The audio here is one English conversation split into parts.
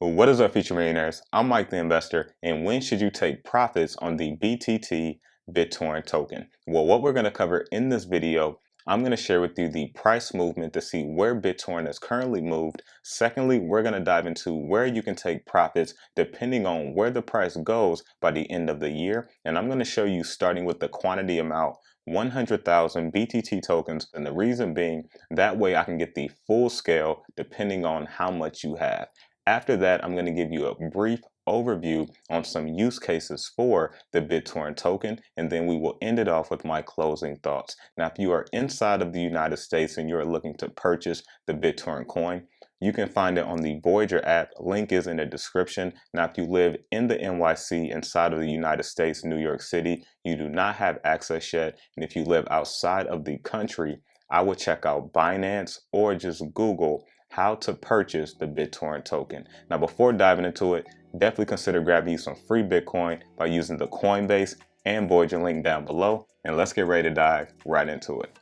What is up, future millionaires? I'm Mike the Investor, and when should you take profits on the BTT BitTorrent token? Well, what we're going to cover in this video, I'm going to share with you the price movement to see where BitTorrent is currently moved. Secondly, we're going to dive into where you can take profits depending on where the price goes by the end of the year. And I'm going to show you starting with the quantity amount, 100,000 BTT tokens, and the reason being that way I can get the full scale depending on how much you have. After that, I'm going to give you a brief overview on some use cases for the BitTorrent token, and then we will end it off with my closing thoughts. Now, if you are inside of the United States and you're looking to purchase the BitTorrent coin, you can find it on the Voyager app. Link is in the description. Now, if you live in the NYC, inside of the United States, New York City, you do not have access yet. And if you live outside of the country, I would check out Binance or just Google how to purchase the BitTorrent token. Now, before diving into it, definitely consider grabbing you some free Bitcoin by using the Coinbase and Voyager link down below. And let's get ready to dive right into it.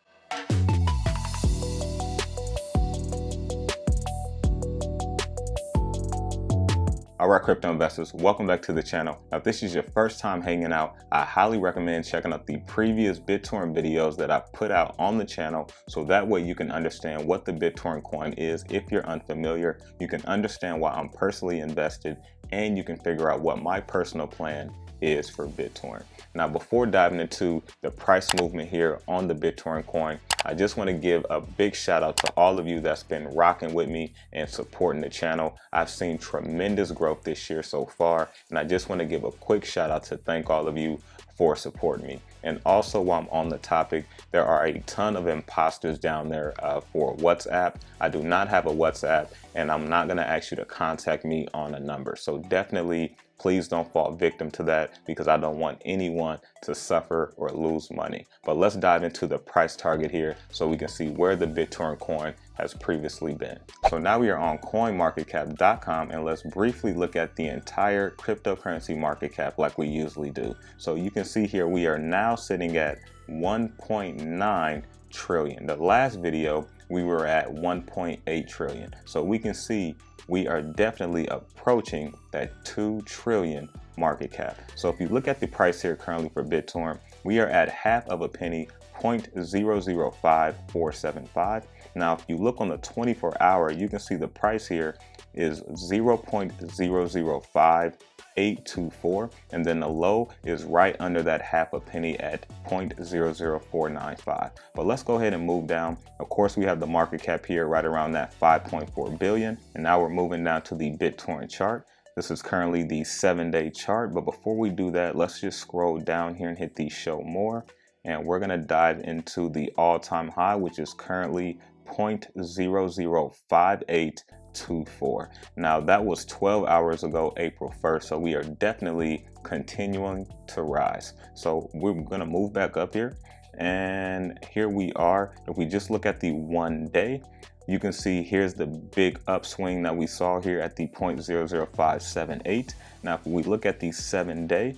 Alright, crypto investors, welcome back to the channel. Now, if this is your first time hanging out, I highly recommend checking out the previous BitTorrent videos that I put out on the channel, so that way you can understand what the BitTorrent coin is. If you're unfamiliar, you can understand why I'm personally invested, and you can figure out what my personal plan is for BitTorrent. Now, before diving into the price movement here on the BitTorrent coin, I just want to give a big shout out to all of you that's been rocking with me and supporting the channel. I've seen tremendous growth this year so far, and I just want to give a quick shout out to thank all of you for supporting me. And also, while I'm on the topic, there are a ton of imposters down there for WhatsApp. I do not have a WhatsApp, and I'm not going to ask you to contact me on a number. So definitely, please don't fall victim to that, because I don't want anyone to suffer or lose money. But let's dive into the price target here so we can see where the BitTorrent coin has previously been. So now we are on coinmarketcap.com, and let's briefly look at the entire cryptocurrency market cap like we usually do. So you can see here we are now sitting at 1.9 trillion. The last video we were at 1.8 trillion. So we can see we are definitely approaching that 2 trillion market cap. So if you look at the price here currently for BitTorrent, we are at half of a penny, 0.005475. Now, if you look on the 24-hour, you can see the price here is 0.005824, and then the low is right under that half a penny at 0.00495. But let's go ahead and move down. Of course, we have the market cap here right around that 5.4 billion. And now we're moving down to the BitTorrent chart. This is currently the 7-day chart. But before we do that, let's just scroll down here and hit the show more. And we're going to dive into the all-time high, which is currently 0.005824. Now, that was 12 hours ago, April 1st. So we are definitely continuing to rise. So we're going to move back up here. And here we are. If we just look at the 1 day, you can see here's the big upswing that we saw here at the 0.00578. Now, if we look at the 7-day,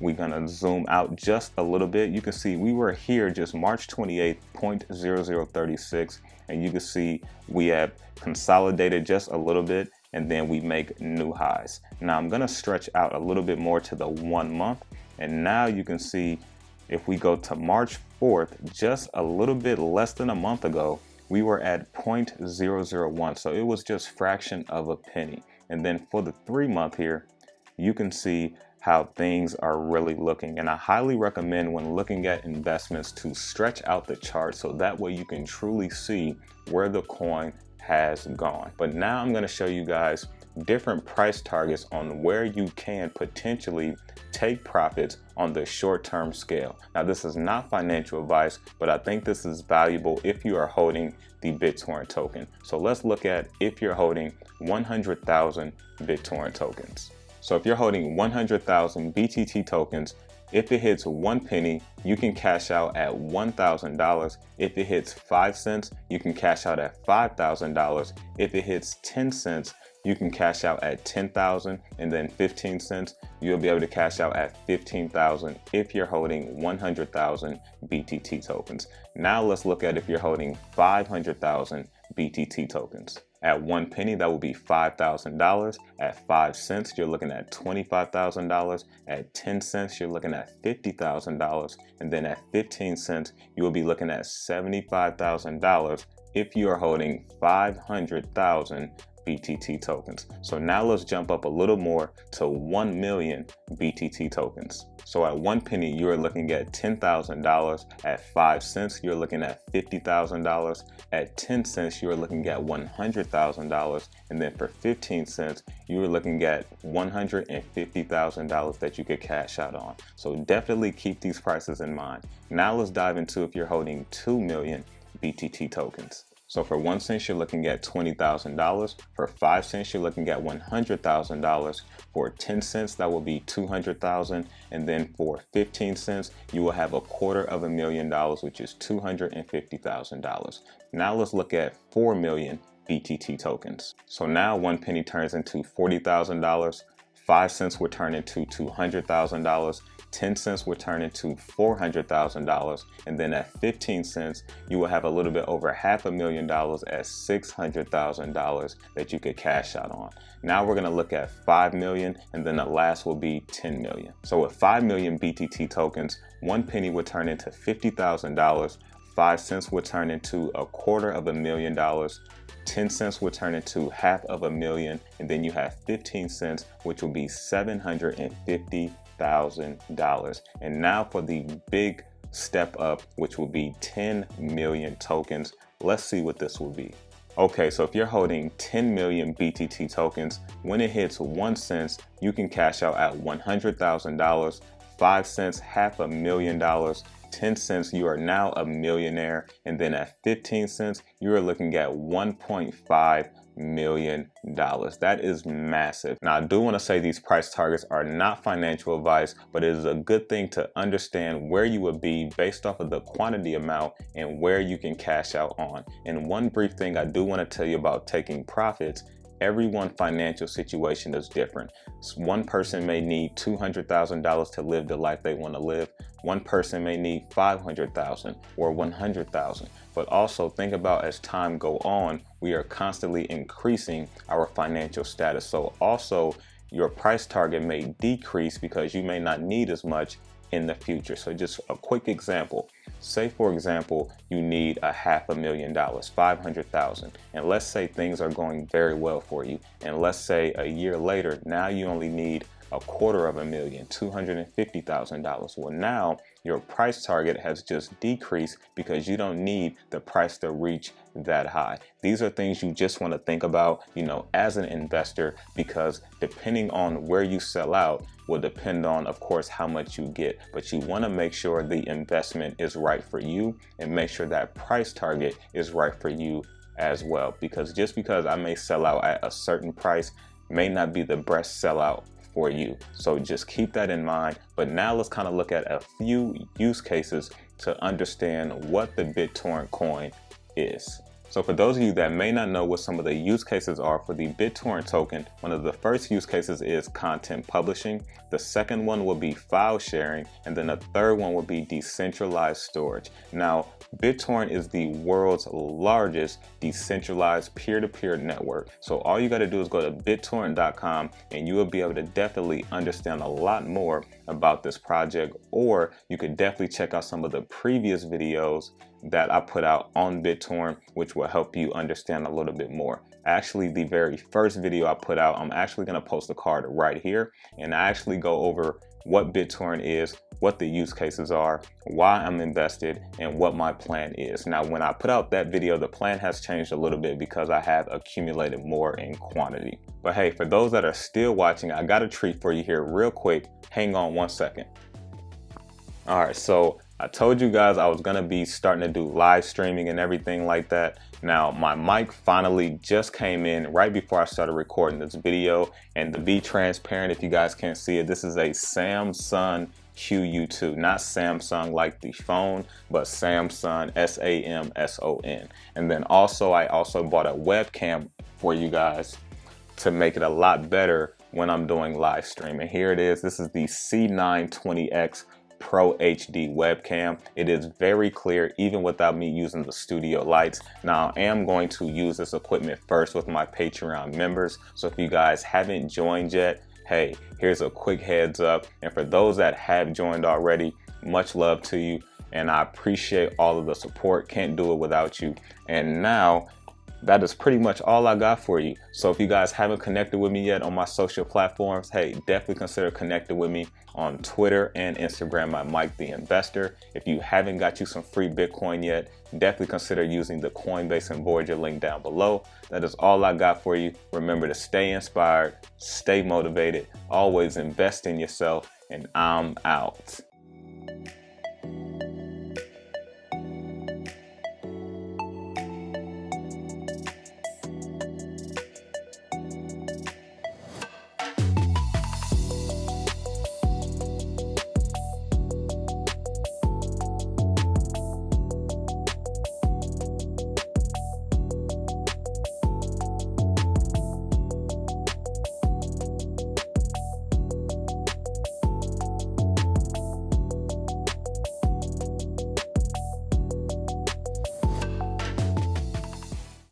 we're gonna zoom out just a little bit. You can see we were here just March 28th, 0.0036, and you can see we have consolidated just a little bit, and then we make new highs. Now I'm gonna stretch out a little bit more to the 1 month, and now you can see if we go to March 4th, just a little bit less than a month ago, we were at 0.001, so it was just fraction of a penny. And then for the 3 month here, you can see how things are really looking. And I highly recommend when looking at investments to stretch out the chart so that way you can truly see where the coin has gone. But now I'm going to show you guys different price targets on where you can potentially take profits on the short-term scale. Now, this is not financial advice, but I think this is valuable if you are holding the BitTorrent token. So let's look at if you're holding 100,000 BitTorrent tokens. So if you're holding 100,000 BTT tokens, if it hits 1 penny, you can cash out at $1,000. If it hits 5 cents, you can cash out at $5,000. If it hits 10 cents, you can cash out at 10,000, and then 15 cents, you'll be able to cash out at 15,000 if you're holding 100,000 BTT tokens. Now let's look at if you're holding 500,000 BTT tokens. At 1 penny, that will be $5,000. At 5 cents, you're looking at $25,000. At 10 cents, you're looking at $50,000. And then at 15 cents, you will be looking at $75,000 if you are holding 500,000 BTT tokens. So now let's jump up a little more to 1 million BTT tokens. So at 1 penny, you're looking at $10,000. At 5 cents, you're looking at $50,000. At 10 cents, you're looking at $100,000. And then for 15 cents, you were looking at $150,000 that you could cash out on. So definitely keep these prices in mind. Now let's dive into if you're holding 2 million BTT tokens. So for 1 cent, you're looking at $20,000. For 5 cents, you're looking at $100,000. For 10 cents, that will be $200,000. And then for 15 cents, you will have $250,000, which is $250,000. Now let's look at 4 million BTT tokens. So now 1 penny turns into $40,000. 5 cents would turn into $200,000. 10 cents would turn into $400,000. And then at 15 cents, you will have a little bit over $500,000 at $600,000 that you could cash out on. Now we're going to look at 5 million, and then the last will be 10 million. So with 5 million BTT tokens, 1 penny would turn into $50,000. 5 cents would turn into $250,000. 10 cents would turn into $500,000, and then you have 15 cents, which will be $750,000. And now for the big step up, which will be 10 million tokens. Let's see what this will be. Okay, so if you're holding 10 million BTT tokens, when it hits 1 cent, you can cash out at $100,000. 5 cents, $500,000. 10 cents, you are now a millionaire. And then at 15 cents, you are looking at $1.5 million. That is massive. Now, I do want to say these price targets are not financial advice, but it is a good thing to understand where you would be based off of the quantity amount and where you can cash out on. And one brief thing I do want to tell you about taking profits. Everyone's financial situation is different. One person may need $200,000 to live the life they want to live. One person may need $500,000 or $100,000. But also think about, as time go on, we are constantly increasing our financial status. So also your price target may decrease because you may not need as much in the future. So just a quick example. Say, for example, you need $500,000, 500,000, and let's say things are going very well for you. And let's say a year later, now you only need $250,000, $250,000. Well, now your price target has just decreased because you don't need the price to reach that high. These are things you just want to think about, as an investor, because depending on where you sell out will depend on, of course, how much you get. But you want to make sure the investment is right for you and make sure that price target is right for you as well. Because just because I may sell out at a certain price may not be the best sellout for you. So just keep that in mind. But now let's kind of look at a few use cases to understand what the BitTorrent coin is. So for those of you that may not know what some of the use cases are for the BitTorrent token, one of the first use cases is content publishing. The second one will be file sharing. And then the third one will be decentralized storage. Now, BitTorrent is the world's largest decentralized peer-to-peer network. So all you got to do is go to BitTorrent.com and you will be able to definitely understand a lot more about this project, or you could definitely check out some of the previous videos that I put out on BitTorrent, which will help you understand a little bit more. Actually, the very first video I put out, I'm actually going to post a card right here, and I actually go over what BitTorrent is, what the use cases are, why I'm invested, and what my plan is. Now, when I put out that video, the plan has changed a little bit because I have accumulated more in quantity. But hey, for those that are still watching, I got a treat for you here real quick. Hang on 1 second. All right, so I told you guys I was gonna be starting to do live streaming and everything like that. Now, my mic finally just came in right before I started recording this video. And to be transparent, if you guys can't see it, this is a Samsung QU2, not Samsung like the phone, but Samsung, SAMSON. And then also, I also bought a webcam for you guys to make it a lot better when I'm doing live stream. And here it is. This is the C920X Pro HD webcam. It is very clear even without me using the studio lights. Now I am going to use this equipment first with my Patreon members, so if you guys haven't joined yet, hey, here's a quick heads up. And for those that have joined already, much love to you, and I appreciate all of the support. Can't do it without you. And now that is pretty much all I got for you. So if you guys haven't connected with me yet on my social platforms, hey, definitely consider connecting with me on Twitter and Instagram at Mike the Investor. If you haven't got you some free Bitcoin yet, definitely consider using the Coinbase and Voyager link down below. That is all I got for you. Remember to stay inspired, stay motivated, always invest in yourself, and I'm out.